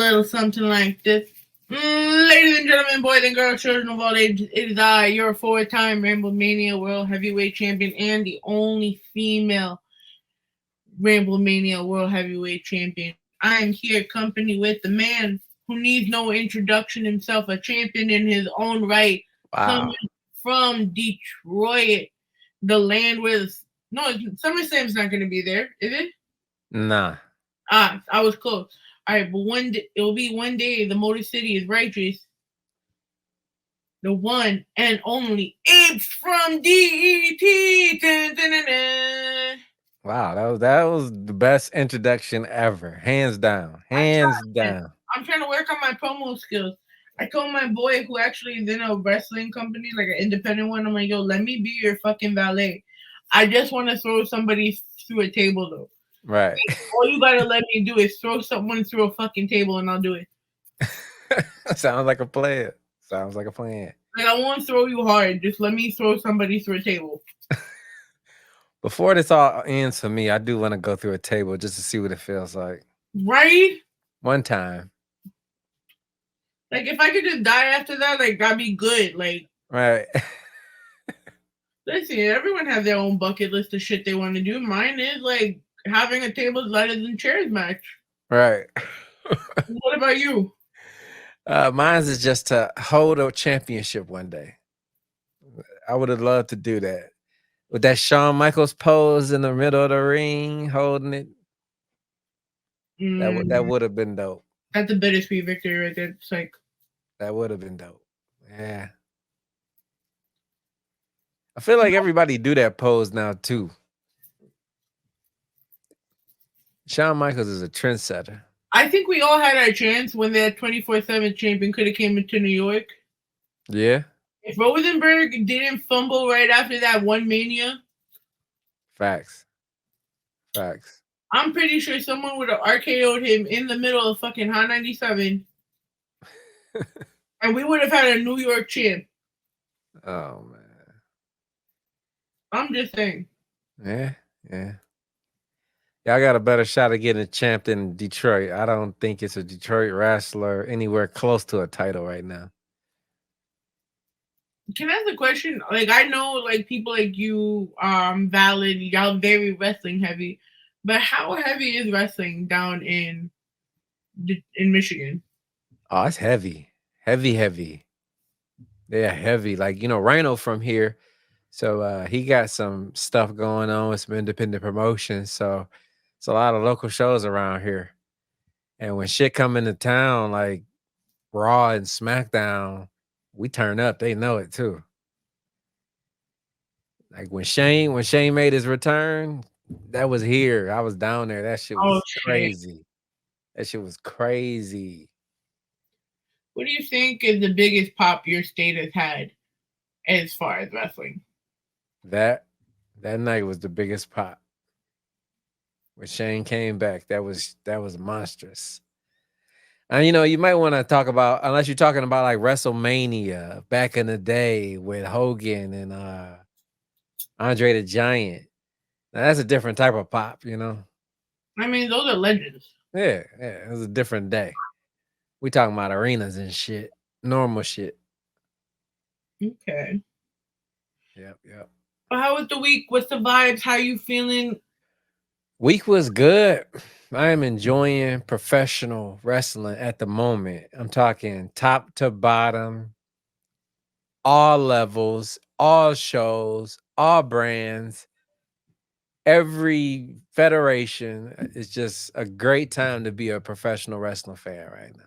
little something like this. Ladies and gentlemen, boys and girls, children of all ages, it is I, your four-time Ramblemania World Heavyweight Champion and the only female Ramblemania World Heavyweight Champion. I am here company with the man who needs no introduction himself, a champion in his own right, Wow. coming from Detroit, the land where no, SummerSlam's not going to be there, is it? Nah. I was close. All right, but one day, it will be one day. The Motor City is righteous. The one and only Abe from DET. Dun, dun, dun, dun. Wow, that was the best introduction ever. Hands down. Hands down. I'm trying to work on my promo skills. I told my boy who actually is in a wrestling company, like an independent one, I'm like, yo, let me be your fucking valet. I just want to throw somebody through a table though. Right. All you gotta let me do is throw someone through a fucking table and I'll do it. Sounds like a plan. Sounds like a plan. Like I won't throw you hard. Just let me throw somebody through a table. Before this all ends for me, I do want to go through a table just to see what it feels like. Right? One time. Like if I could just die after that, like that'd be good. Like Right. listen, everyone has their own bucket list of shit they want to do. Mine is like having a tables, ladders, and chairs match. Right. What about you? Mine's is just to hold a championship one day. I would have loved to do that. With that Shawn Michaels pose in the middle of the ring, holding it. That would have been dope. That's a bittersweet victory right there. It's like that would have been dope. Yeah. I feel like everybody do that pose now too. Shawn Michaels is a trendsetter. I think we all had our chance when that 24/7 champion could have came into New York. Yeah. If Rosenberg didn't fumble right after that one Mania. Facts. I'm pretty sure someone would have RKO'd him in the middle of fucking Hot 97. And we would have had a New York champ. Oh, man. I'm just saying. Yeah. Y'all got a better shot of getting a champ than Detroit. I don't think it's a Detroit wrestler anywhere close to a title right now. Can I ask a question? Like I know like people like you, Valid, y'all very wrestling heavy. But how heavy is wrestling down in Michigan? Oh, it's heavy. Heavy. Yeah, heavy. Like, Rhino from here. So he got some stuff going on with some independent promotions. So it's a lot of local shows around here. And when shit come into town, like Raw and SmackDown, we turn up. They know it too. Like when Shane made his return, that was here. I was down there. That shit was crazy. That shit was crazy. What do you think is the biggest pop your state has had as far as wrestling? That night was the biggest pop. When Shane came back, that was monstrous. And you might want to talk about, unless you're talking about like WrestleMania back in the day with Hogan and Andre the Giant. Now, that's a different type of pop, I mean, those are legends. Yeah, it was a different day. We talking about arenas and shit, normal shit. Okay. Yep. But how was the week? What's the vibes? How you feeling? Week was good. I am enjoying professional wrestling at the moment. I'm talking top to bottom, all levels, all shows, all brands, every federation. It's just a great time to be a professional wrestling fan right now.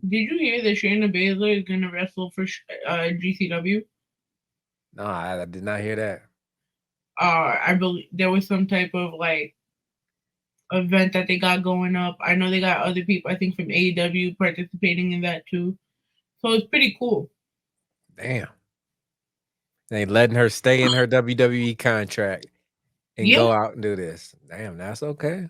Did you hear that Shayna Baszler is going to wrestle for GCW? No, I did not hear that. I believe there was some type of like event that they got going up. I know they got other people, I think from AEW participating in that too. So it's pretty cool. Damn. They letting her stay in her WWE contract and go out and do this. Damn, that's okay.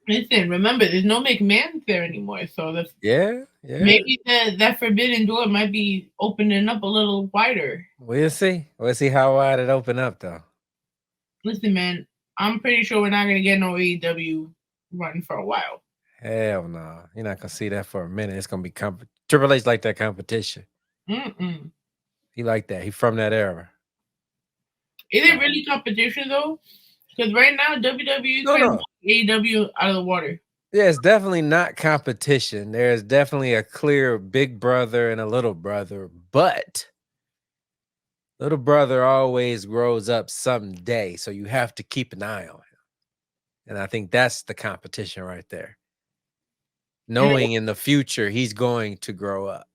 Listen, remember, there's no McMahon there anymore, so that's yeah. Maybe that forbidden door might be opening up a little wider. We'll see. We'll see how wide it open up, though. Listen, man, I'm pretty sure we're not gonna get no AEW run for a while. Hell no. You're not gonna see that for a minute. It's gonna be Triple H like that competition. Mm-mm. He like that. He from that era. Is it really competition though? Because right now WWE No, kind of no. AEW out of the water. Yeah, it's definitely not competition. There's definitely a clear big brother and a little brother, but little brother always grows up someday, so you have to keep an eye on him. And I think that's the competition right there. Knowing in the future he's going to grow up.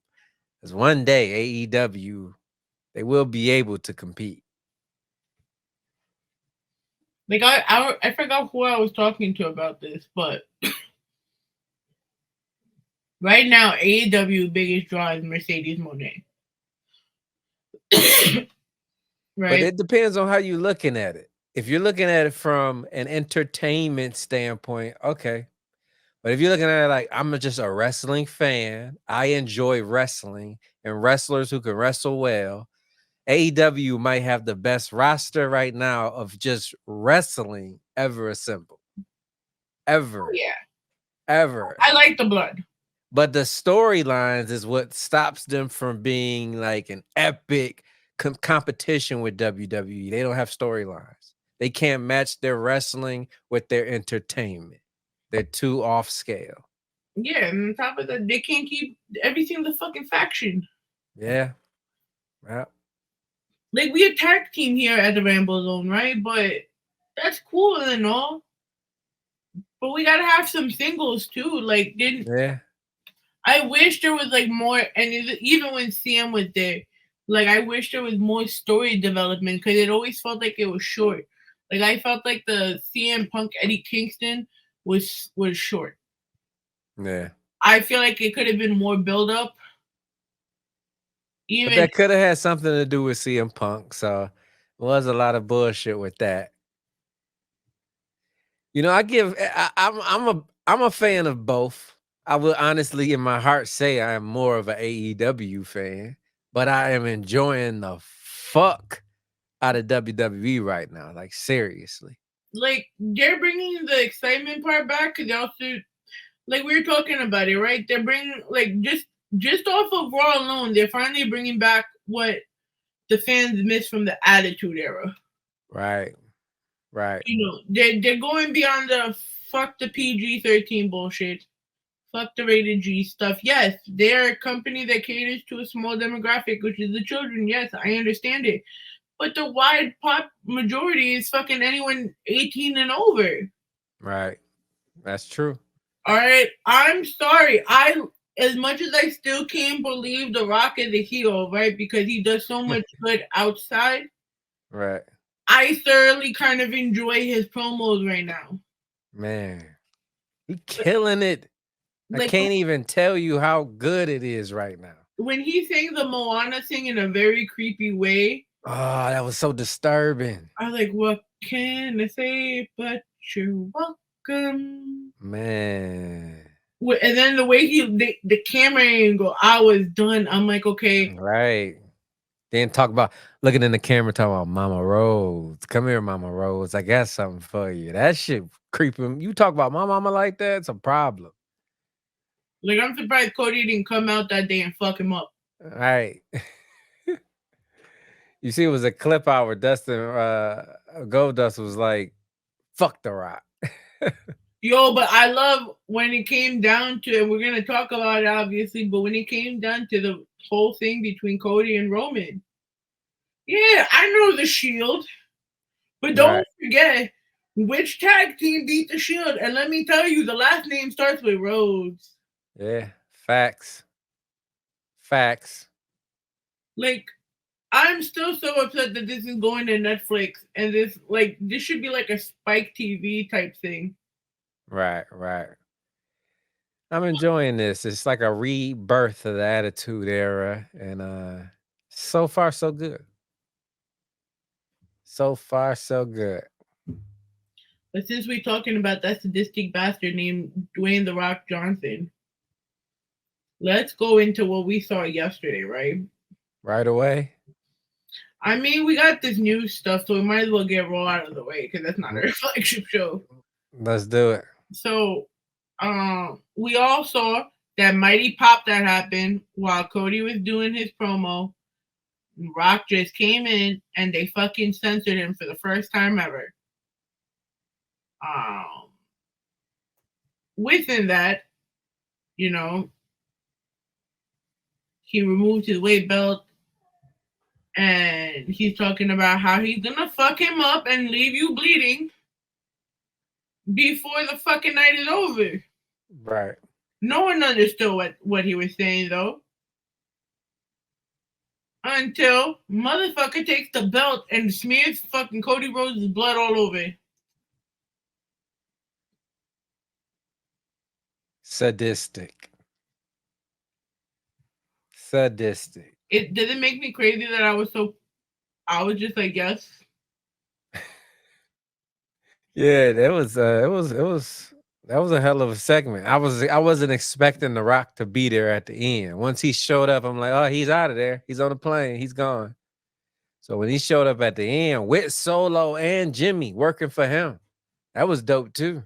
Because one day AEW, they will be able to compete. Like I forgot who I was talking to about this, but right now AEW biggest draw is Mercedes Moné. But Right? it depends on how you're looking at it. If you're looking at it from an entertainment standpoint, okay. But if you're looking at it like I'm just a wrestling fan, I enjoy wrestling and wrestlers who can wrestle well. AEW might have the best roster right now of just wrestling ever assembled. Oh, Ever. yeah. Ever. I like the blood. But the storylines is what stops them from being like an epic competition with WWE. They don't have storylines. They can't match their wrestling with their entertainment. They're too off scale. Yeah, and on top of that, they can't keep everything the fucking faction. Yeah. Yeah. Like we a tag team here at the Ramble Zone, right? But that's cool and all. But we gotta have some singles too. Like, didn't Yeah. I wish there was like more, and even when CM was there, like I wish there was more story development because it always felt like it was short. Like I felt like the CM Punk Eddie Kingston was short. Yeah. I feel like it could have been more build up. But Even that could have had something to do with CM Punk. So was a lot of bullshit with that. You know, I'm a fan of both. I will honestly, in my heart, say I am more of an AEW fan, but I am enjoying the fuck out of WWE right now. Like seriously, like they're bringing the excitement part back because also like we were talking about it, right? They're bringing like just off of Raw alone, they're finally bringing back what the fans missed from the Attitude Era. right, right, You know, they're going beyond the fuck the PG-13 bullshit, fuck the rated G stuff. Yes, they're a company that caters to a small demographic, which is the children. Yes, I understand it, but the wide pop majority is fucking anyone 18 and over. right. That's true. All right, I'm sorry. I as much as I still can't believe The Rock is a heel, right? Because he does so much good outside. Right, I thoroughly kind of enjoy his promos right now. man, he killing it. I Like can't even tell you how good it is right now. when he sang the Moana thing in a very creepy way, Oh, that was so disturbing, I was like, "What can I say? But you're welcome." man. And then the way the camera angle, I was done. I'm like, okay, Right. Then talk about looking in the camera, talking about Mama Rhodes. Come here, Mama Rhodes. I got something for you. That shit creeping. You talk about my mama like that, it's a problem. like I'm surprised Cody didn't come out that day and fuck him up. Right. You see, it was a clip out where Dustin Goldust was like, fuck the Rock. Yo, but I love when it came down to it. We're gonna talk about it obviously, but when it came down to the whole thing between Cody and Roman, yeah, I know the Shield, but don't Right. forget which tag team beat the Shield. And let me tell you, the last name starts with Rhodes. Yeah. Facts. Facts. Like, I'm still so upset that this is going to Netflix, and this should be like a Spike TV type thing. Right. Right. I'm enjoying this. It's like a rebirth of the Attitude Era. And so far, so good. So far, so good. But since we're talking about that sadistic bastard named Dwayne the Rock Johnson, let's go into what we saw yesterday, right? Right away. I mean, we got this new stuff, so we might as well get Raw out of the way because that's not our flagship show. Let's do it. So, We all saw that mighty pop that happened while Cody was doing his promo. Rock just came in and they fucking censored him for the first time ever. Um, Within that, you know, he removed his weight belt and he's talking about how he's gonna fuck him up and leave you bleeding before the fucking night is over. Right. No one understood what he was saying though. Until motherfucker takes the belt and smears fucking Cody Rhodes' blood all over it. Sadistic. Sadistic. It didn't make me crazy that I was just like, yes. Yeah, that was that was a hell of a segment. I wasn't expecting The Rock to be there at the end. Once he showed up, I'm like, oh, he's out of there. He's on the plane. He's gone. So when he showed up at the end with Solo and Jimmy working for him, that was dope too.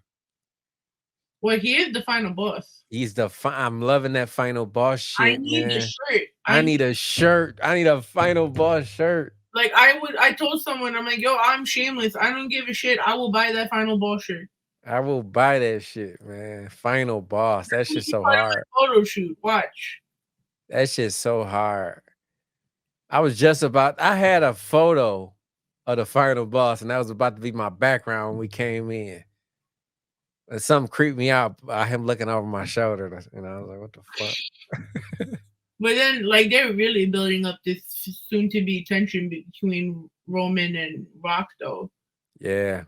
Well, he is the final boss. He's I'm loving that final boss shit, I need man. the shirt. I need a shirt. I need a final boss shirt. Like I told someone, I'm like, yo, I'm shameless. I don't give a shit. I will buy that final boss shirt. I will buy that shit, man. Final boss. That shit's so hard. Photo shoot. Watch. That shit's so hard. I had a photo of the final boss, and that was about to be my background when we came in. And something creeped me out by him looking over my shoulder. And I was like, what the fuck? But then, like, they're really building up this soon-to-be tension between Roman and Rock, though. Yeah.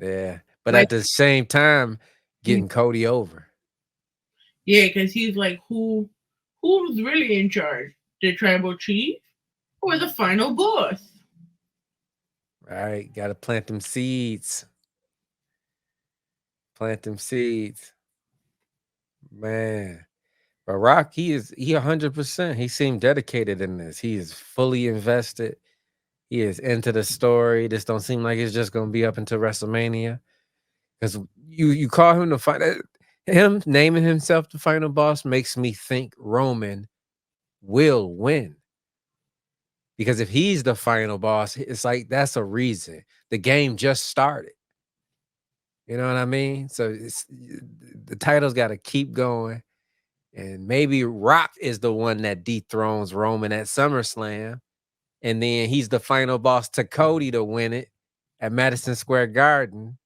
Yeah. But like, at the same time, getting Cody over. Yeah, because he's like, who's really in charge? The tribal chief or the final boss? All right. Got to plant them seeds. Plant them seeds. Man. But Rock, he 100%. He seemed dedicated in this. He is fully invested. He is into the story. This don't seem like it's just gonna be up until WrestleMania. Because you call him the final, him naming himself the final boss makes me think Roman will win. Because if he's the final boss, it's like that's a reason. The game just started. You know what I mean? So the title's got to keep going. And maybe Rock is the one that dethrones Roman at SummerSlam. And then he's the final boss to Cody to win it at Madison Square Garden.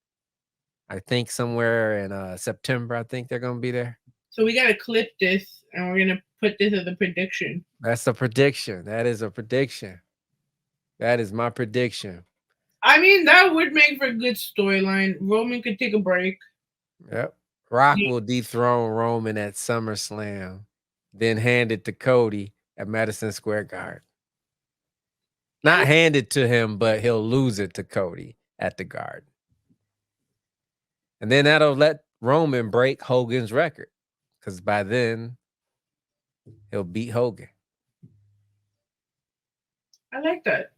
I think somewhere in September, I think they're going to be there. So we got to clip this and we're going to put this as a prediction. That's a prediction. That is a prediction. That is my prediction. I mean, that would make for a good storyline. Roman could take a break. Yep. Rock will dethrone Roman at SummerSlam, then hand it to Cody at Madison Square Garden. Not hand it to him, but he'll lose it to Cody at the Garden. And then that'll let Roman break Hogan's record, because by then he'll beat Hogan. I like that.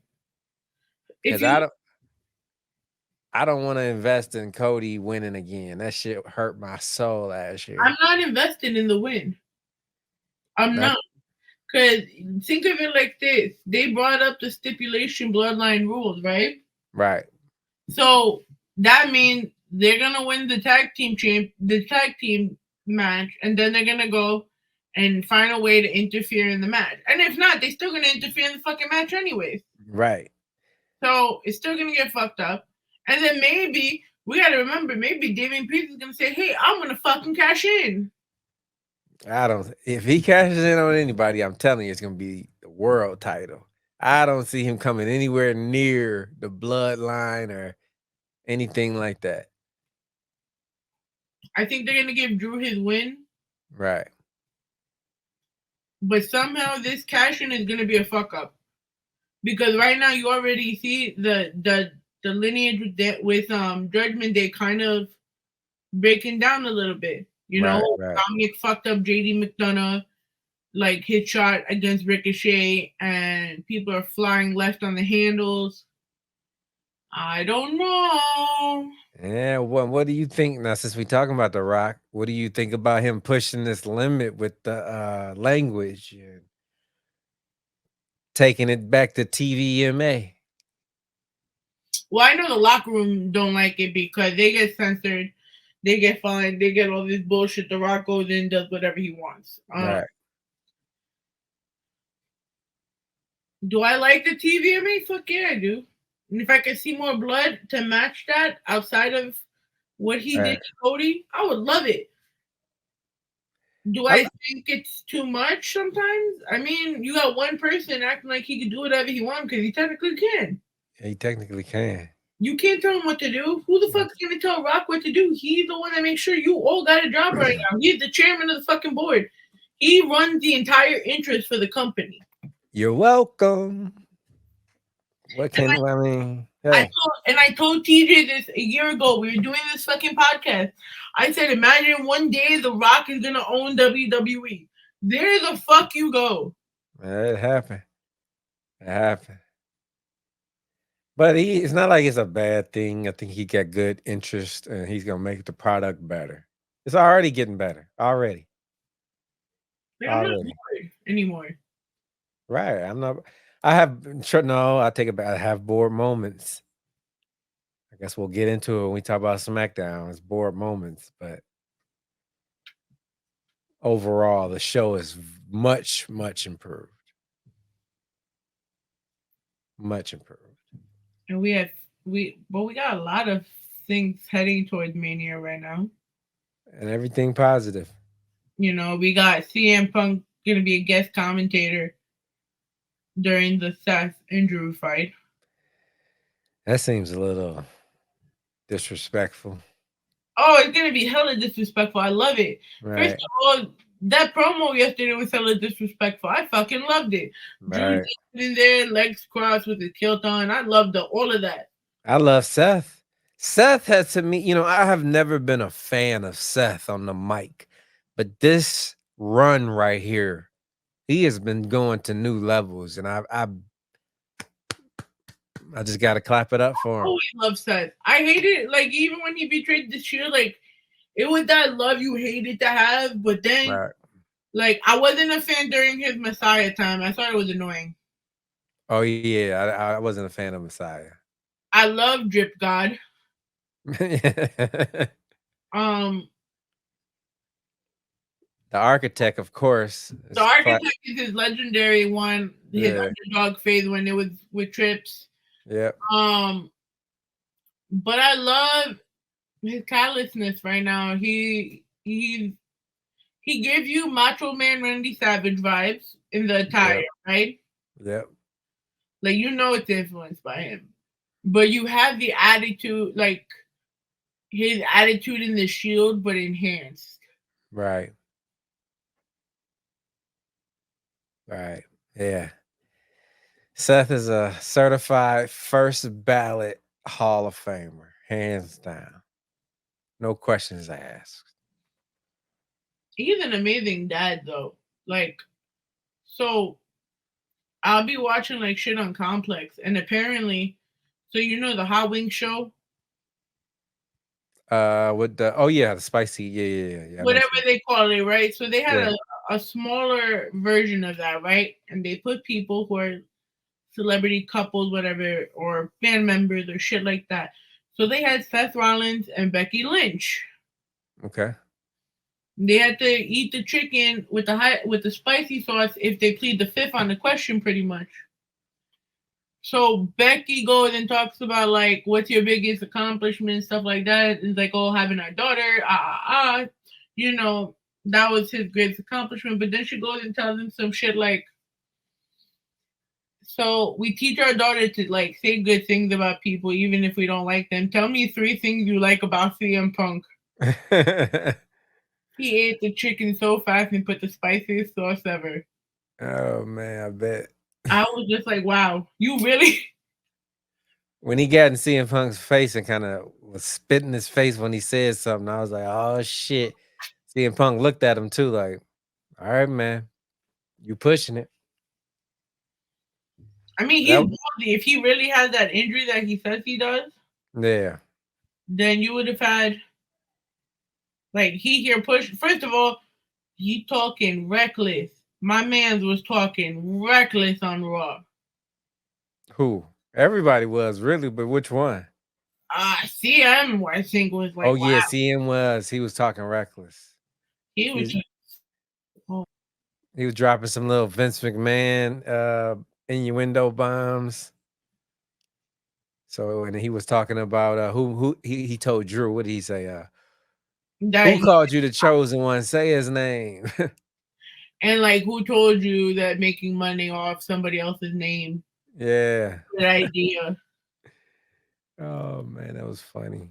Because I don't want to invest in Cody winning again. That shit hurt my soul last year. I'm not invested in the win. I'm not. Because think of it like this. They brought up the stipulation bloodline rules, right? Right. So that means they're going to win the tag team match, and then they're going to go and find a way to interfere in the match. And if not, they're still going to interfere in the fucking match anyways. Right. So it's still going to get fucked up. And then maybe, we got to remember, maybe Damian Priest is going to say, hey, I'm going to fucking cash in. If he cashes in on anybody, I'm telling you, it's going to be the world title. I don't see him coming anywhere near the bloodline or anything like that. I think they're going to give Drew his win. Right. But somehow this cash in is going to be a fuck up. Because right now you already see the lineage with Judgment Day kind of breaking down a little bit. You know, Dominic fucked up JD McDonough, like his shot against Ricochet, and people are flying left on the handles. I don't know. Yeah, what do you think now? Since we talking about The Rock, what do you think about him pushing this limit with the language and taking it back to TVMA? Well, I know the locker room don't like it because they get censored, they get fined, they get all this bullshit. The Rock goes in, does whatever he wants. Right. Do I like the TVMA? Fuck yeah, I do. And if I could see more blood to match that outside of what he did Right. to Cody, I would love it. Do I I li- think it's too much sometimes? I mean, you got one person acting like he can do whatever he wants because he technically can. he technically can. You can't tell him what to do. Who the fuck's gonna tell Rock what to do? He's the one that makes sure you all got a job right now. He's the chairman of the fucking board. He runs the entire interest for the company. You're welcome. What And can I mean? I Hey, told TJ this a year ago. We were doing this fucking podcast. I said, imagine one day The Rock is gonna own WWE. There the fuck you go. it happened. It happened. But it's not like it's a bad thing. I think he got good interest and he's gonna make the product better. It's already getting better. Already. Like, I'm not Already. bored anymore. Right. I'm not I have no, I take it back. I have bored moments. I guess we'll get into it when we talk about SmackDown. It's bored moments, but overall the show is much, much improved. Much improved. And we got a lot of things heading towards Mania right now. And everything positive. You know, we got CM Punk gonna be a guest commentator during the Seth and Drew fight. That seems a little disrespectful. Oh, it's gonna be hella disrespectful. I love it. First Right. of all, that promo yesterday was hella disrespectful. I fucking loved it. Drew Right. in there, legs crossed with his kilt on. I loved all of that. I love Seth. Seth has to me, I have never been a fan of Seth on the mic, but this run right here, he has been going to new levels, and I just got to clap it up for I him. always love Seth. I hated it, like even when he betrayed the Shield, like it was that love you hated to have, but then Right. like I wasn't a fan during his Messiah time. I thought it was annoying. Oh yeah, I wasn't a fan of Messiah. I love Drip God. The Um, architect, of course. the Architect is his legendary one, his Yeah. underdog phase when it was with Trips. Yep. Um, but I love his callousness right now. He gives you Macho Man Randy Savage vibes in the attire, Yep. right? Yep. Like you know it's influenced by him. But you have the attitude, like his attitude in the Shield, but enhanced. Right. Right. Yeah. Seth is a certified first ballot Hall of Famer, hands down. No questions asked. He's an amazing dad, though. Like, so I'll be watching like shit on Complex, and apparently, so you know the Hot Wing show, With the spicy, yeah. I know whatever what you they call it, right? So they had mean. a smaller version of that, right? And they put people who are celebrity couples, whatever, or fan members or shit like that. So they had Seth Rollins and Becky Lynch. Yeah. Okay. They had to eat the chicken with the spicy sauce if they plead the fifth on the question, pretty much. So Becky goes and talks about like what's your biggest accomplishment, stuff like that. It's like, oh, having our daughter, you know, that was his greatest accomplishment. But then she goes and tells him some shit like, so we teach our daughter to like say good things about people, even if we don't like them. Tell me three things you like about CM Punk. He ate the chicken so fast and put the spiciest sauce ever. Oh man, I bet. I was just like, wow, you really? When he got in CM Punk's face and kind of was spitting his face when he said something, I was like, "Oh shit!" CM Punk looked at him too, like, "All right, man, you pushing it." I mean, he's That ballsy. If he really has that injury that he says he does, yeah, then you would have had like he here push. First of all, he talking reckless. My man's was talking reckless on Raw. Who? Everybody was really, but which one? CM I think was Oh like yeah, wow. CM was. He was talking reckless. He He was was just oh, he was dropping some little Vince McMahon innuendo bombs. So and he was talking about who he told Drew, what did he say? that Who called you the chosen one? Say his name. and like who told you that making money off somebody else's name? Yeah. Good idea. Oh man, that was funny.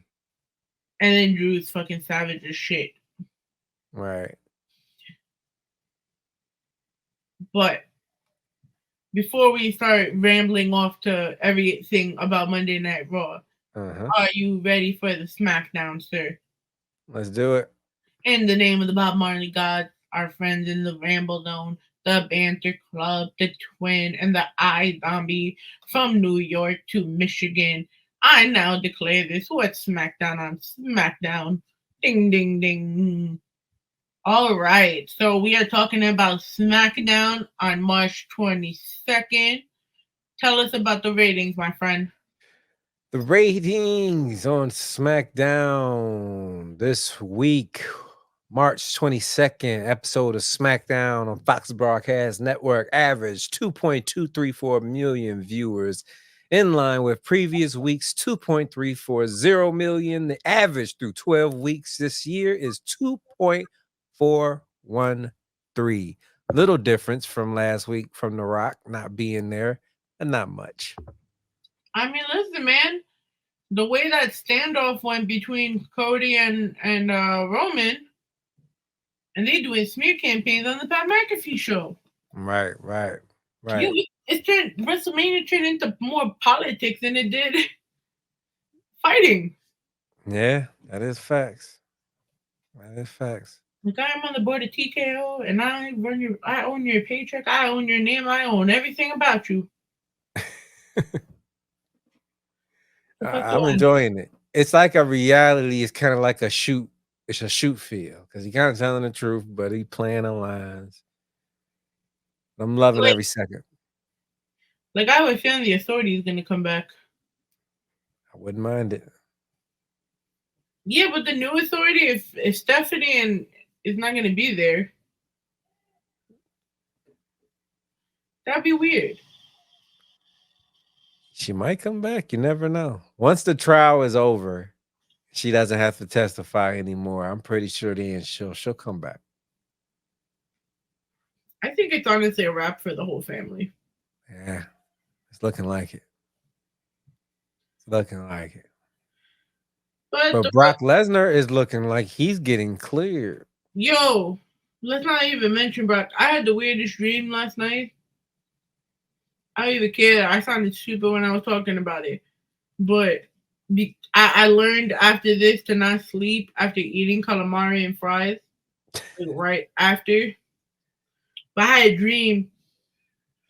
And then Drew's fucking savage as shit. Right. But before we start rambling off to everything about Monday Night Raw, Uh-huh. are you ready for the SmackDown, sir? Let's do it. In the name of the Bob Marley God, our friends in the Ramble Zone, the Banter Club, the Twin, and the I Zombie from New York to Michigan, I now declare this what's SmackDown on SmackDown. Ding, ding, ding. All right, so we are talking about SmackDown on March 22nd. Tell us about the ratings, my friend. The ratings on SmackDown this week, March 22nd, episode of SmackDown on Fox Broadcast Network averaged 2.234 million viewers, in line with previous week's 2.340 million. The average through 12 weeks this year is 2.413. Little difference from last week from The Rock not being there, and not much. I mean, listen, man, the way that standoff went between Cody and Roman, and they doing smear campaigns on the Pat McAfee show. Right, right, right. It's turned WrestleMania turned into more politics than it did fighting. Yeah, that is facts. That is facts. Like I am on the board of TKO, and I own your paycheck, I own your name, I own everything about you. The fuck do I'm I? enjoying it. It's like a reality. It's kind of like a shoot. It's a shoot feel because he kind of telling the truth, but he playing the lines. I'm loving Like, every second. like I have a feeling the authority is gonna come back. I wouldn't mind it. Yeah, but the new authority, if Stephanie and is not gonna be there, that'd be weird. She might come back. You never know. Once the trial is over, she doesn't have to testify anymore. I'm pretty sure then she'll come back. I think it's honestly a wrap for the whole family. Yeah, it's looking like it. It's looking like it. But But Brock Lesnar is looking like he's getting cleared. yo, let's not even mention Brock. I had the weirdest dream last night. I don't even care. I sounded stupid when I was talking about it, but I learned after this to not sleep after eating calamari and fries, like right after. But I had a dream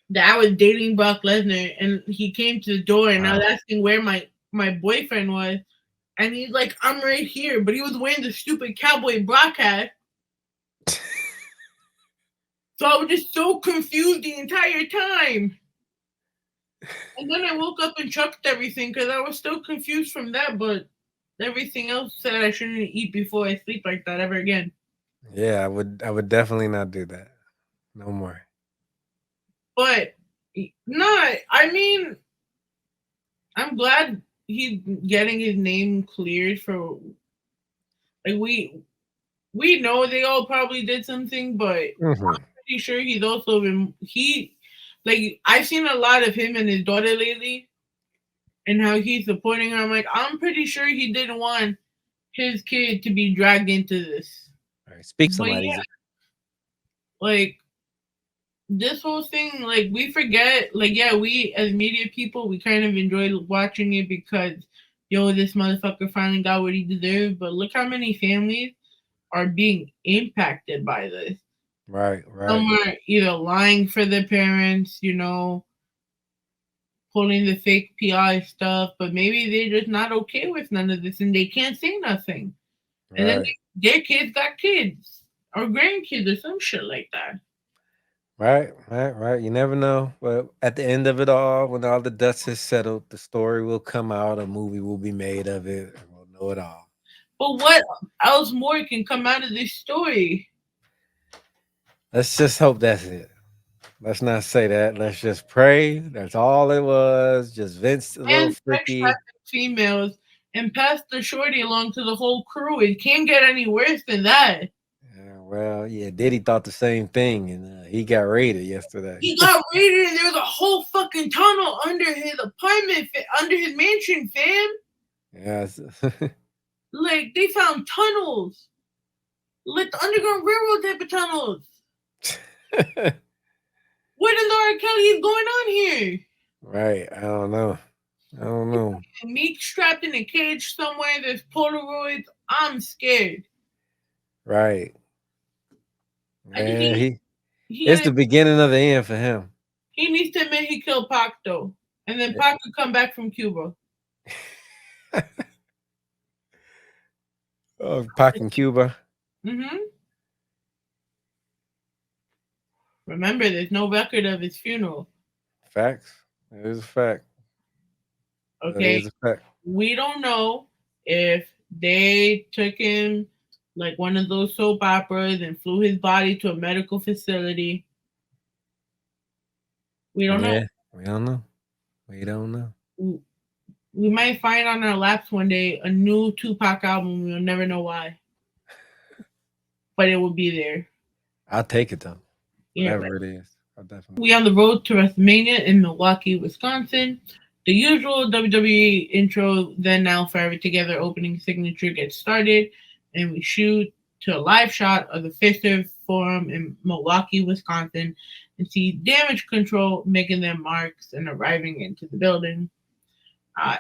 that I was dating Brock Lesnar, and he came to the door, and I was Wow. asking where my boyfriend was, and he's like, "I'm right here," but he was wearing the stupid cowboy Brock hat. So I was just so confused the entire time. And then I woke up and chucked everything because I was still confused from that, but everything else said I shouldn't eat before I sleep like that ever again. Yeah, I would definitely not do that. No more. But no, I mean, I'm glad he's getting his name cleared for like we know they all probably did something, but I'm Mhm. pretty sure he's also been he like I've seen a lot of him and his daughter lately and how he's supporting her. I'm like, I'm pretty sure he didn't want his kid to be dragged into this. All right, speak But somebody's. yeah, like this whole thing, like we forget, like yeah, we as media people, we kind of enjoy watching it because yo, this motherfucker finally got what he deserved. But look how many families are being impacted by this. Right, right. Some are either lying for their parents, pulling the fake PI stuff, but maybe they're just not okay with none of this and they can't say nothing. And then Right. their kids got kids or grandkids or some shit like that. Right. You never know. But at the end of it all, when all the dust is settled, the story will come out, a movie will be made of it, and we'll know it all. But what else more can come out of this story? Let's just hope that's it. Let's not say that. Let's just pray. That's all it was. Just Vince a little And sex freaky. traffic females and pass the shorty along to the whole crew. It can't get any worse than that. Yeah, well, yeah, Diddy thought the same thing, and he got raided yesterday. He got raided and there was a whole fucking tunnel under his apartment, under his mansion, fam. Yes. Like, they found tunnels. Like the Underground Railroad type of tunnels. What in the R. Kelly is going on here? Right. I don't know. I don't know. Meat strapped in a cage somewhere. There's Polaroids. I'm scared. Right. And Man, he it's had, the beginning of the end for him. he needs to admit he killed Pac though, and then Pac could come back from Cuba. Oh, Pac in Cuba. Mm-hmm. Remember, there's no record of his funeral. Facts. It is a fact. That Okay, is a fact. we don't know if they took him like one of those soap operas and flew his body to a medical facility. We don't know. Yeah, we don't know. We don't know. We might find on our laps one day a new Tupac album. We'll never know why, but it will be there. I'll take it though. Yeah, right. Whatever it is. I'll definitely. We on the road to WrestleMania in Milwaukee, Wisconsin. The usual WWE intro, then now forever together opening signature gets started, and we shoot to a live shot of the Fister Forum in Milwaukee, Wisconsin, and see Damage Control making their marks and arriving into the building.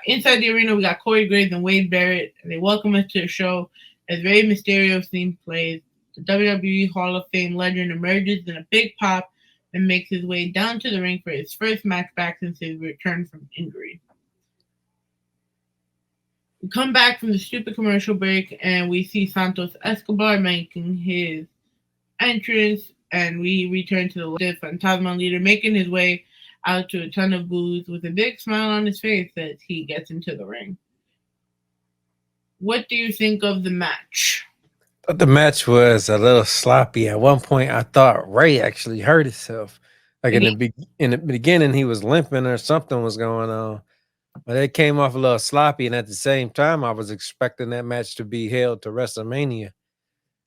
Inside the arena, we got Corey Graves and Wade Barrett, and they welcome us to the show as Rey Mysterio's theme plays. The WWE Hall of Fame legend emerges in a big pop and makes his way down to the ring for his first match back since his return from injury. We come back from the stupid commercial break and we see Santos Escobar making his entrance, and we return to the Phantasma leader making his way out to a ton of boos with a big smile on his face as he gets into the ring. What do you think of the match? But the match was a little sloppy. At one point, I thought Ray actually hurt himself. Like in the beginning, he was limping or something was going on. But it came off a little sloppy, and at the same time, I was expecting that match to be held to WrestleMania.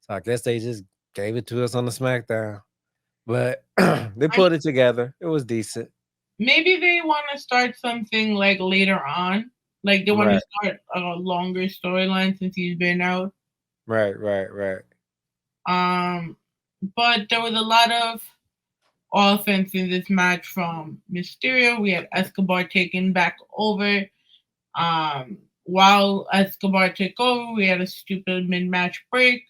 So I guess they just gave it to us on the SmackDown. But they put it together. It was decent. Maybe they want to start something like later on. Like they want to start a longer storyline since he's been out. Right. But there was a lot of offense in this match from Mysterio. We had Escobar taking back over. While Escobar took over, we had a stupid mid-match break.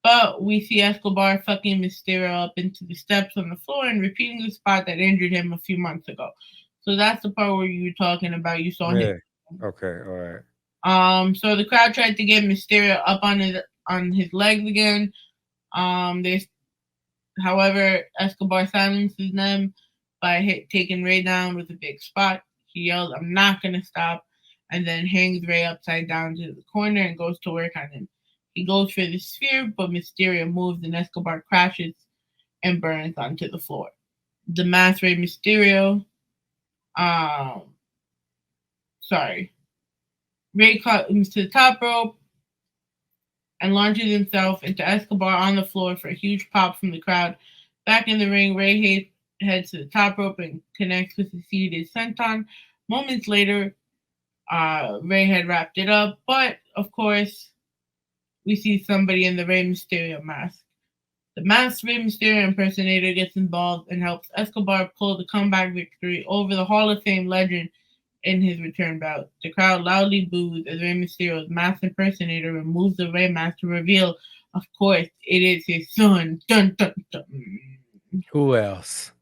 But we see Escobar fucking Mysterio up into the steps on the floor and repeating the spot that injured him a few months ago. So that's the part where you were talking about. You saw him. Okay, all right. So the crowd tried to get Mysterio up on his legs again. However, Escobar silences them by taking Ray down with a big spot. He yells, "I'm not gonna stop," and then hangs Ray upside down to the corner and goes to work on him. He goes for the sphere, but Mysterio moves and Escobar crashes and burns onto the floor. The masked Rey Mysterio, Ray comes to the top rope and launches himself into Escobar on the floor for a huge pop from the crowd. Back in the ring, Ray heads to the top rope and connects with the seated senton. Moments later, Ray had wrapped it up, but of course, we see somebody in the Rey Mysterio mask. The masked Rey Mysterio impersonator gets involved and helps Escobar pull the comeback victory over the Hall of Fame legend in his return bout. The crowd loudly boos as Rey Mysterio's masked impersonator removes the Rey mask to reveal, of course, it is his son. Dun dun dun. Who else?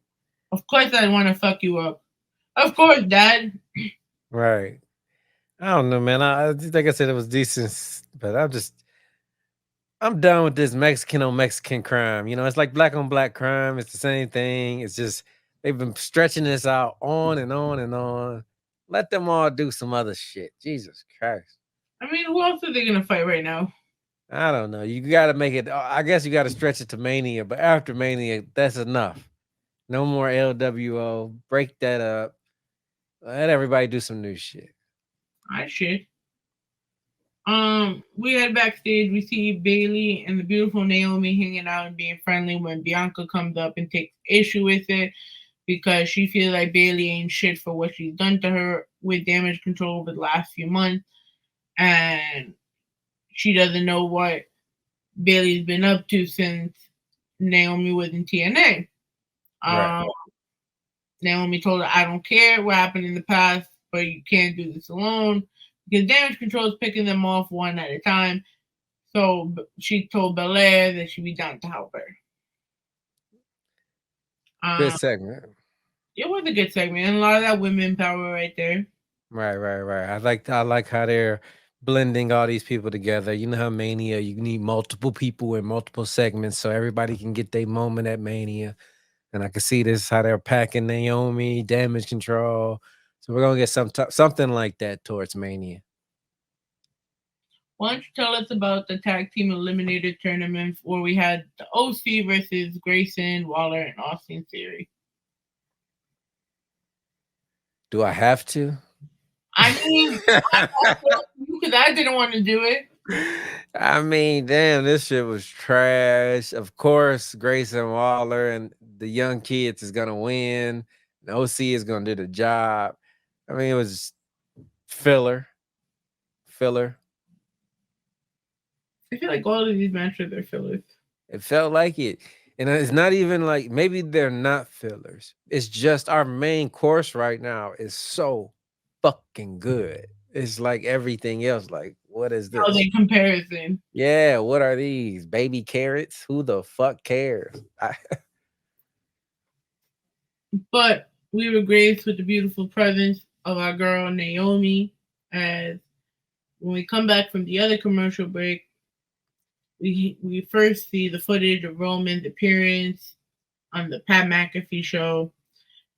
Of course, I want to fuck you up. Of course, Dad. Right. I don't know, man. Like I said, it was decent, but I'm done with this Mexican on Mexican crime. You know, it's like black on black crime. It's the same thing. It's just they've been stretching this out on and on and on. Let them all do some other shit. Jesus Christ. I mean, who else are they gonna fight right now? I don't know. You got to make it. I guess you got to stretch it to Mania, but after Mania, that's enough. No more LWO. Break that up. Let everybody do some new shit. I shit. We head backstage. We see Bailey and the beautiful Naomi hanging out and being friendly when Bianca comes up and takes issue with it because she feels like Bailey ain't shit for what she's done to her with damage control over the last few months, and she doesn't know what Bailey's been up to since Naomi was in TNA. Right. Um, Naomi told her, "I don't care what happened in the past, but you can't do this alone." Because damage control is picking them off one at a time. So she told Belair that she'd be down to help her. Good Um, segment. it was a good segment and a lot of that women power right there. Right, right, right. I like how they're blending all these people together. You know how Mania, you need multiple people in multiple segments so everybody can get their moment at Mania. And I can see this how they're packing Naomi, damage control. So we're gonna get something like that towards Mania. Why don't you tell us about the tag team eliminator tournament where we had the OC versus Grayson, Waller, and Austin Theory? Do I have to? I mean, because I didn't want to do it. I mean, damn, this shit was trash. Of course, Grayson Waller and the young kids is gonna win. The OC is gonna do the job. I mean, it was filler, filler. I feel like all of these matches are fillers. It felt like it. And it's not even like maybe they're not fillers. It's just our main course right now is so fucking good. It's like everything else. Like, what is How this? they comparison. Yeah, what are these? Baby carrots? Who the fuck cares? But we were graced with the beautiful presence of our girl Naomi. As when we come back from the other commercial break, we first see the footage of Roman's appearance on the Pat McAfee show.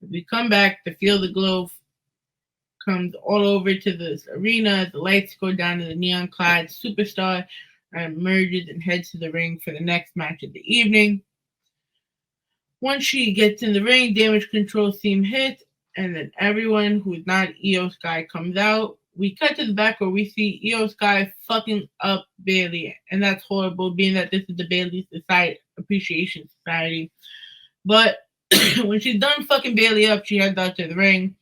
We come back to feel the glow comes all over to this arena. The lights go down to the neon clad superstar and emerges and heads to the ring for the next match of the evening. Once she gets in the ring, damage control theme hits, and then everyone who's not Io Sky comes out. We cut to the back where we see Io Sky fucking up Bailey, and that's horrible, being that this is the Bailey Society Appreciation Society. But when she's done fucking Bailey up, she heads out to the ring.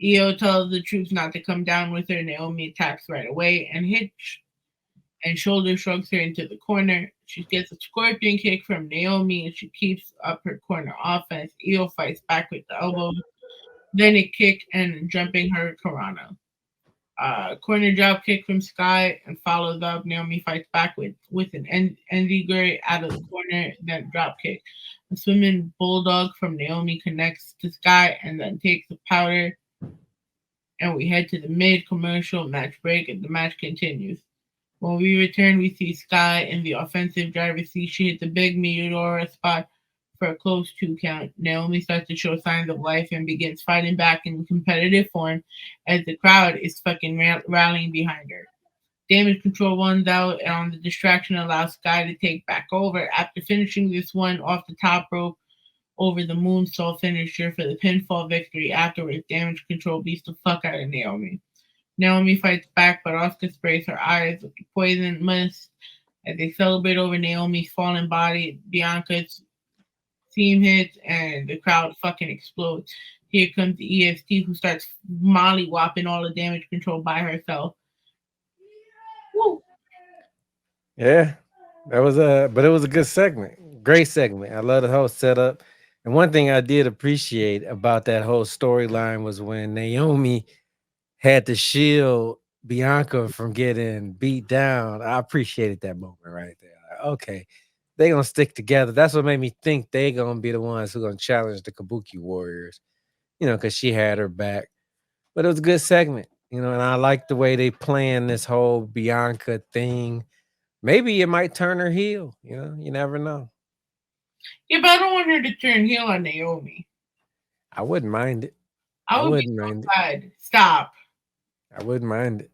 Io tells the troops not to come down with her. Naomi attacks right away and hits and shoulder shrugs her into the corner. She gets a scorpion kick from Naomi and she keeps up her corner offense. Io fights back with the elbow, then a kick and jumping her Karana. Corner drop kick from Sky and follows up. Naomi fights back with an Enzuigiri out of the corner, then drop kick. A swimming bulldog from Naomi connects to Sky and then takes the powder. And we head to the mid commercial match break and the match continues. When we return, we see Sky in the offensive driver's seat. She hits a big Meteora spot for a close 2 count. Naomi starts to show signs of life and begins fighting back in competitive form as the crowd is fucking rallying behind her. Damage control runs out and on the distraction allows Sky to take back over. After finishing this one off the top rope over the moonsault finisher for the pinfall victory, afterwards damage control beats the fuck out of Naomi. Naomi fights back, but Asuka sprays her eyes with poison mist as they celebrate over Naomi's fallen body. Bianca's theme hits, and the crowd fucking explodes. Here comes the EST, who starts molly whopping all the damage control by herself. Woo! Yeah, but it was a good segment. Great segment. I love the whole setup. And one thing I did appreciate about that whole storyline was when Naomi had to shield Bianca from getting beat down. I appreciated that moment right there. Like, okay, they gonna stick together. That's what made me think they gonna be the ones who gonna challenge the Kabuki Warriors. because she had her back. But it was a good segment, and I like the way they plan this whole Bianca thing. Maybe it might turn her heel. You never know. Yeah, but I don't want her to turn heel on Naomi. I wouldn't mind it. I I would be wouldn't so mind it. glad. Stop. I wouldn't mind it.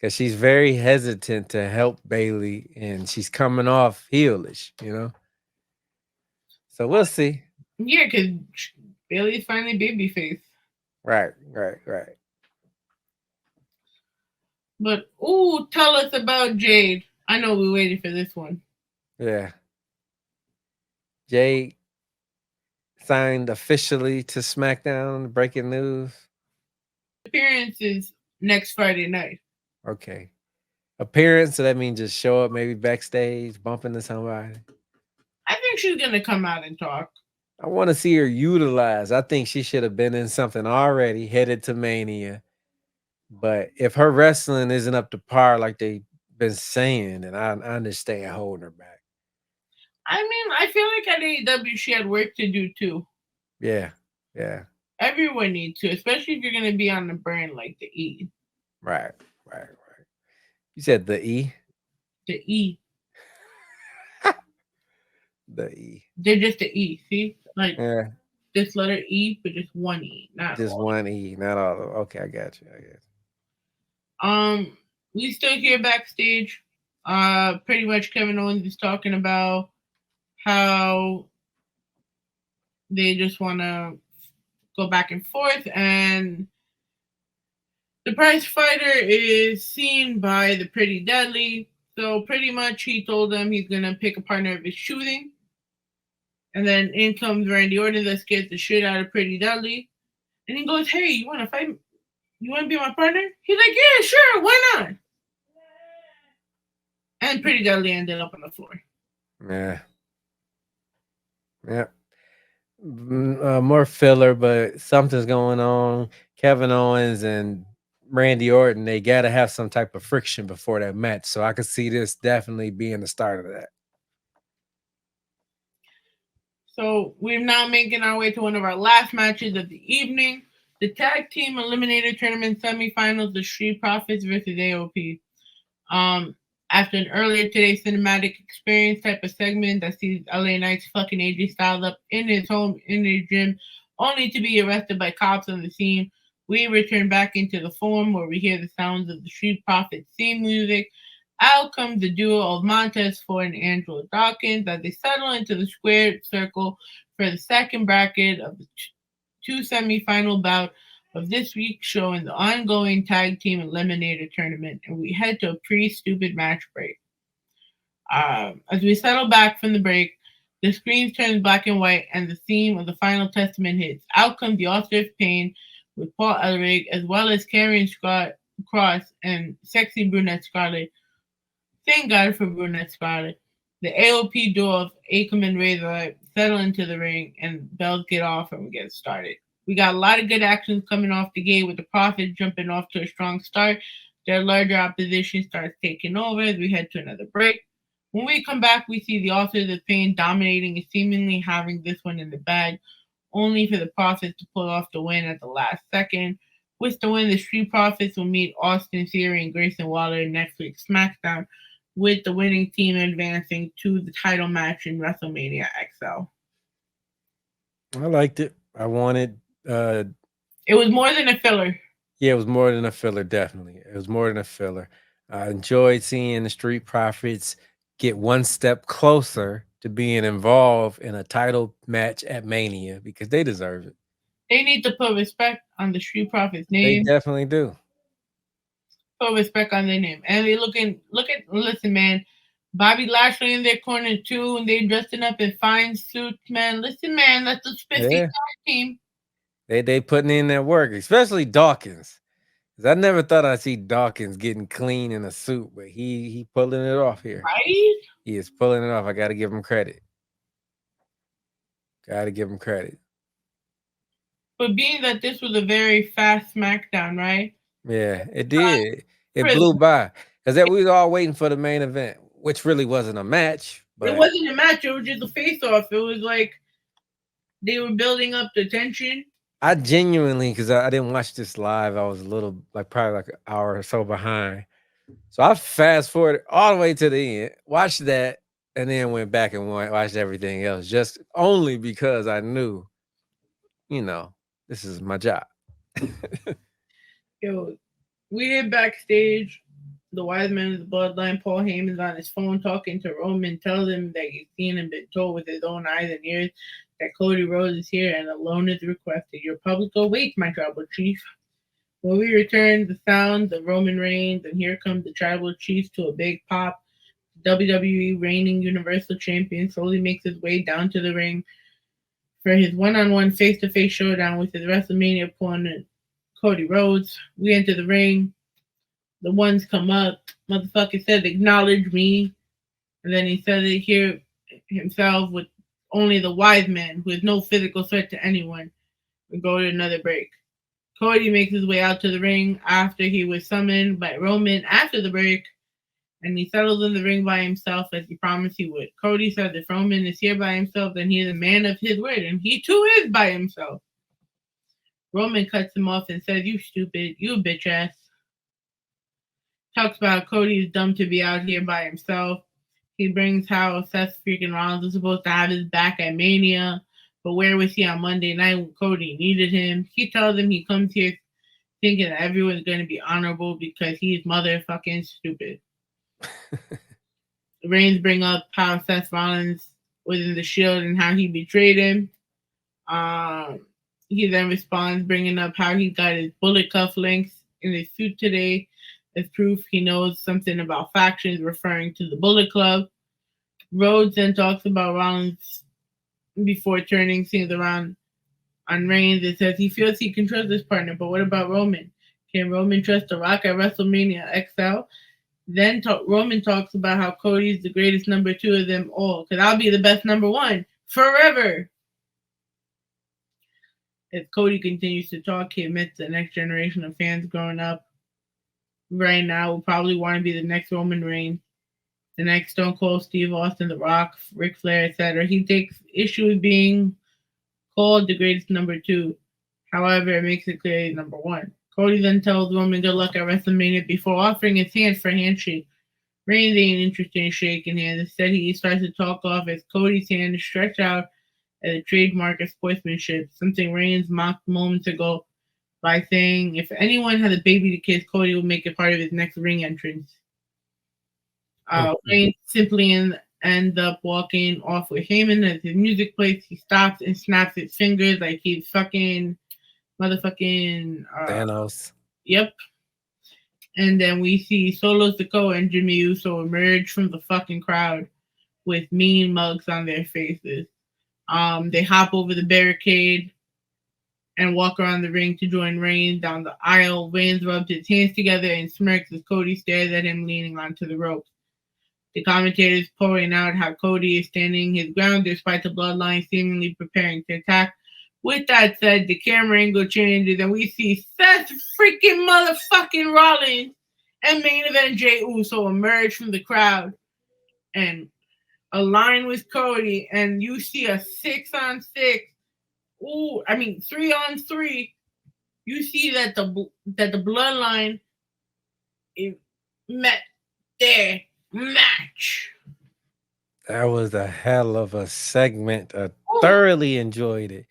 Because she's very hesitant to help Bailey, and she's coming off heelish. So we'll see. Yeah, because Bailey's finally babyface. Right, right, right. But ooh, tell us about Jade. I know we waited for this one. Yeah. Jay signed officially to SmackDown. Breaking news. Appearance is next Friday night. Okay. Appearance, so that means just show up maybe backstage, bump into somebody. I think she's gonna come out and talk. I want to see her utilized. I think she should have been in something already, headed to Mania. But if her wrestling isn't up to par like they've been saying, then I understand holding her back. I mean, I feel like at AEW she had work to do too. Yeah, yeah. Everyone needs to, especially if you're gonna be on the brand like the E. Right, right, right. You said the E? The E. The E. They're just the E. See, like Yeah, this letter E, but just one E, not just all. one E, not all of them. Okay, I got you. I guess. We still here backstage. Pretty much Kevin Owens is talking about how they just want to go back and forth, and the prize fighter is seen by the Pretty Deadly. So pretty much he told them he's gonna pick a partner of his choosing. And then in comes Randy Orton that scares the shit out of Pretty Deadly. And he goes, "Hey, you wanna fight? You wanna be my partner?" He's like, "Yeah, sure, why not?" And Pretty Deadly ended up on the floor. Yeah, yeah. More filler, but something's going on. Kevin Owens and Randy Orton, they got to have some type of friction before that match. So I could see this definitely being the start of that. So we're now making our way to one of our last matches of the evening. The tag team eliminator tournament semifinals, the Street Profits versus AOP. Um, After an earlier today cinematic experience type of segment that sees LA Knight's fucking AJ Styles up in his home in his gym, only to be arrested by cops on the scene, we return back into the forum where we hear the sounds of the Street Profits theme music. Out comes the duo of Montez Ford and Angelo Dawkins as they settle into the squared circle for the second bracket of the two semifinal bout of this week's show in the ongoing tag team eliminator tournament, and we head to a pretty stupid match break. As we settle back from the break, the screen turns black and white, and the theme of the final testament hits. Out comes the author of Pain with Paul Ellering, as well as Karrion Scott Cross and sexy brunette Scarlett. Thank God for brunette Scarlett. The AOP duo of Akam and Razor settle into the ring, and bells get off, and we get started. We got a lot of good actions coming off the gate with the Profits jumping off to a strong start. Their larger opposition starts taking over as we head to another break. When we come back, we see the Authors of Pain dominating and seemingly having this one in the bag, only for the Profits to pull off the win at the last second. With the win, the Street Profits will meet Austin Theory and Grayson Waller next week's SmackDown, with the winning team advancing to the title match in WrestleMania XL. I liked it. I wanted. It was more than a filler. Yeah, it was more than a filler. Definitely, it was more than a filler. I enjoyed seeing the Street Profits get one step closer to being involved in a title match at Mania because they deserve it. They need to put respect on the Street Profits They name. definitely do. Put respect on their name. And they listen, man. Bobby Lashley in their corner too, and they dressing up in fine suits, man. Listen, man, that's a spiffy Yeah, tag team. they putting in that work, especially Dawkins. 'Cause I never thought I'd see Dawkins getting clean in a suit, but he pulling it off here. Right? He is pulling it off. I got to give him credit. Got to give him credit. But being that this was a very fast SmackDown, right? Yeah, it did. It For blew by because we was all waiting for the main event, which really wasn't a match, It but wasn't a match. It was just a face off. It was like They were building up the tension. I genuinely, because I didn't watch this live, I was a little, like, probably like an hour or so behind. So I fast forwarded all the way to the end, watched that, and then went back and watched everything else, just only because I knew, you know, this is my job. Yo, we hit backstage. The wise man of the bloodline, Paul Heyman's on his phone talking to Roman, tells him that he's seen and been told with his own eyes and ears that Cody Rhodes is here and a loan is requested. Your public awaits, my tribal chief. When we return, the sounds of Roman Reigns, and here comes the tribal chief to a big pop. WWE reigning Universal Champion slowly makes his way down to the ring for his one-on-one face-to-face showdown with his WrestleMania opponent, Cody Rhodes. We enter the ring. The ones come up. Motherfucker says, acknowledge me. And then he says it here himself with only the wise man, who is no physical threat to anyone. We go to another break. Cody makes his way out to the ring after he was summoned by Roman after the break, and he settles in the ring by himself as he promised he would. Cody says if Roman is here by himself, then he is a man of his word, and he too is by himself. Roman cuts him off and says, you stupid, you bitch ass. Talks about Cody is dumb to be out here by himself. He brings how Seth freaking Rollins is supposed to have his back at Mania, but where was he on Monday night when Cody needed him? He tells him he comes here thinking that everyone's going to be honorable because he's motherfucking stupid. The Reigns bring up how Seth Rollins was in the Shield and how he betrayed him. Um, he then responds, bringing up how he got his bullet cuff links in his suit today as proof he knows something about factions, referring to the Bullet Club. Rhodes then talks about Rollins before turning things around on Reigns. It says he feels he can trust his partner, but what about Roman? Can Roman trust The Rock at WrestleMania XL? Then Roman talks about how Cody's the greatest number two of them all, because I'll be the best number one forever. As Cody continues to talk, he admits the next generation of fans growing up right now will probably want to be the next Roman Reigns, the next Stone Cold Steve Austin, The Rock, Ric Flair, etc. He takes issue with being called the greatest number two. However, it makes it clear he's number one. Cody then tells Roman good luck at WrestleMania before offering his hand for a handshake. Reigns ain't interested in shaking hands. Instead, he starts to talk off as Cody's hand is stretched out as a trademark of sportsmanship, something Reigns mocked moments ago by saying if anyone has a baby to kiss, Cody will make it part of his next ring entrance. Reigns simply ends up walking off with Heyman as his music plays. He stops and snaps his fingers like he's fucking motherfucking Thanos. Yep. And then we see Solo Sikoa and Jimmy Uso emerge from the fucking crowd with mean mugs on their faces. They hop over the barricade and walk around the ring to join Reigns down the aisle. Reigns rubs his hands together and smirks as Cody stares at him leaning onto the ropes. The commentators pouring out how Cody is standing his ground despite the bloodline seemingly preparing to attack. With that said, the camera angle changes and we see Seth freaking motherfucking Rollins and main event Jey Uso emerge from the crowd and align with Cody, and you see a 6-on-6. Ooh, I mean 3-on-3. You see that the bloodline is met their match. That was a hell of a segment. I thoroughly enjoyed it.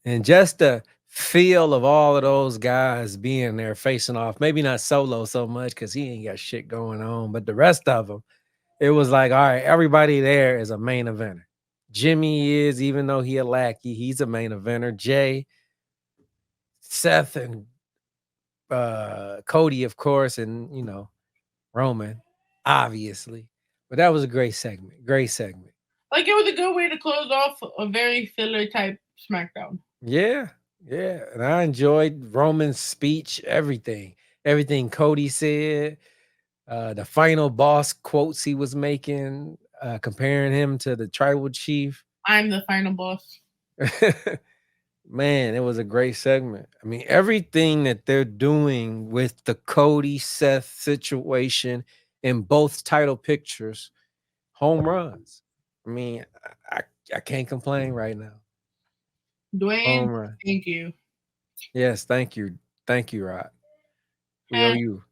And just the feel of all of those guys being there facing off, maybe not Solo so much because he ain't got shit going on, but the rest of them, it was like, all right, everybody there is a main eventer. Jimmy is, even though he a lackey, he's a main eventer. Jay, Seth, and Cody, of course, and, Roman, obviously. But that was a great segment. Great segment. Like it was a good way to close off a very filler type SmackDown. Yeah, yeah. And I enjoyed Roman's speech, everything Cody said, the final boss quotes he was making, comparing him to the tribal chief. I'm the final boss. Man, it was a great segment. I mean, everything that they're doing with the Cody Seth situation in both title pictures, home runs. I mean, I, I can't complain right now. Dwayne, Home run. thank you. Yes, thank you. Thank you, Rod. We owe Huh, you.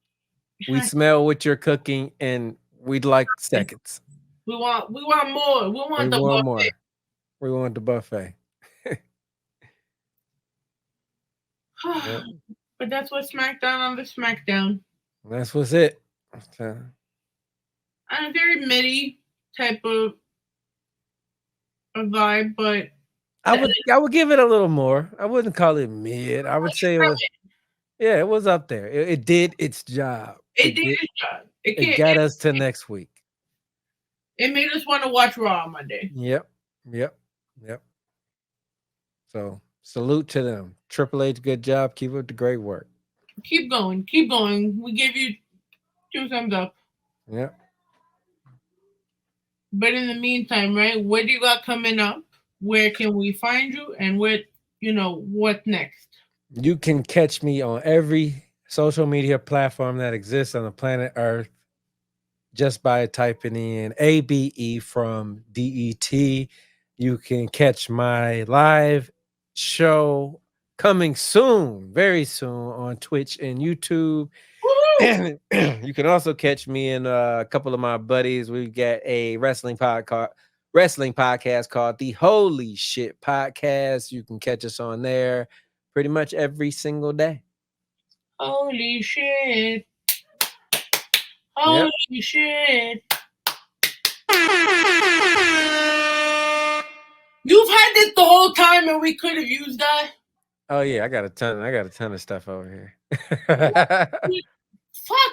We smell what you're cooking and we'd like seconds. we want more. We We want the want buffet. more. We want the buffet. Yep. But that's what SmackDown on the SmackDown. That's what's it. Uh, And a very midi type of vibe, but I would give it a little more. I wouldn't call it mid. I would say it was it was up there. It did its job. it did its job. It got us to next week. It made us want to watch Raw on Monday. Yep. So salute to them. Triple H, good job. Keep up the great work. Keep going. Keep going. We give you 2 thumbs up. Yep. But in the meantime, right, what do you got coming up? Where can we find you? And what next? You can catch me on every social media platform that exists on the planet Earth just by typing in ABE from DET. You can catch my live show coming soon, very soon on Twitch and YouTube. Woo! You can also catch me and a couple of my buddies. We got a wrestling podcast called the Holy Shit Podcast. You can catch us on there pretty much every single day. Holy shit. Holy shit. You've had this the whole time and we could have used that. Oh yeah, I got a ton of stuff over here. Fuck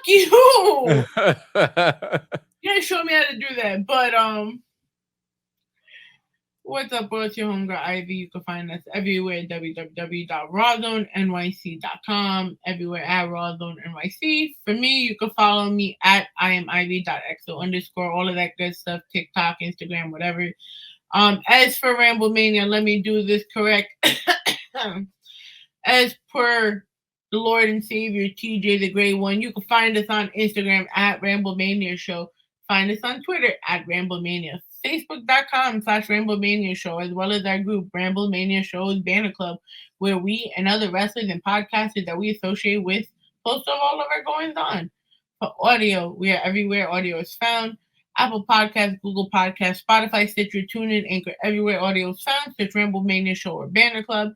you. You didn't show me how to do that. But what's up, bro? It's your homegirl Ivy. You can find us everywhere at www.rawzonenyc.com, everywhere at rawzonenyc. For me, you can follow me at iamivy.xo_, all of that good stuff, TikTok, Instagram, whatever. As for Ramblemania, let me do this correct. As per the Lord and Savior TJ the Great One, you can find us on Instagram at Ramblemania Show. Find us on Twitter at Ramblemania. Facebook.com/Ramblemania Show, as well as our group, Ramblemania Show's Banner Club, where we and other wrestlers and podcasters that we associate with post all of our goings on. For audio, we are everywhere audio is found. Apple Podcasts, Google Podcasts, Spotify, Stitcher, TuneIn, Anchor, everywhere audio is found. Search Ramblemania Show or Banner Club.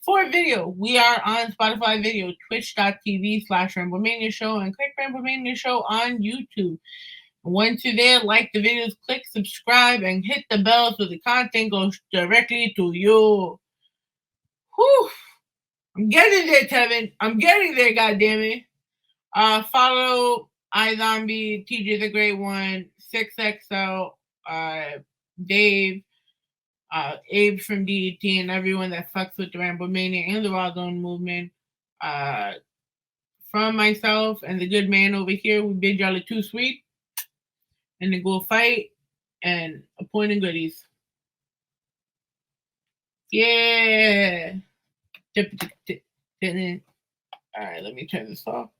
For video, we are on Spotify Video, twitch.tv/Ramblemania Show, and click Ramblemania Show on YouTube. Once you're there, like the videos, click subscribe, and hit the bell so the content goes directly to you. Whew. I'm getting there, Tevin. I'm getting there, goddammit. Follow iZombie, TJ the Great One, 6XL, Dave, Abe from DET, and everyone that fucks with the Ramblemania and the Raw Zone movement. From myself and the good man over here, we bid y'all a 2 sweet. And then go fight and appointing goodies. Yeah. All right, let me turn this off.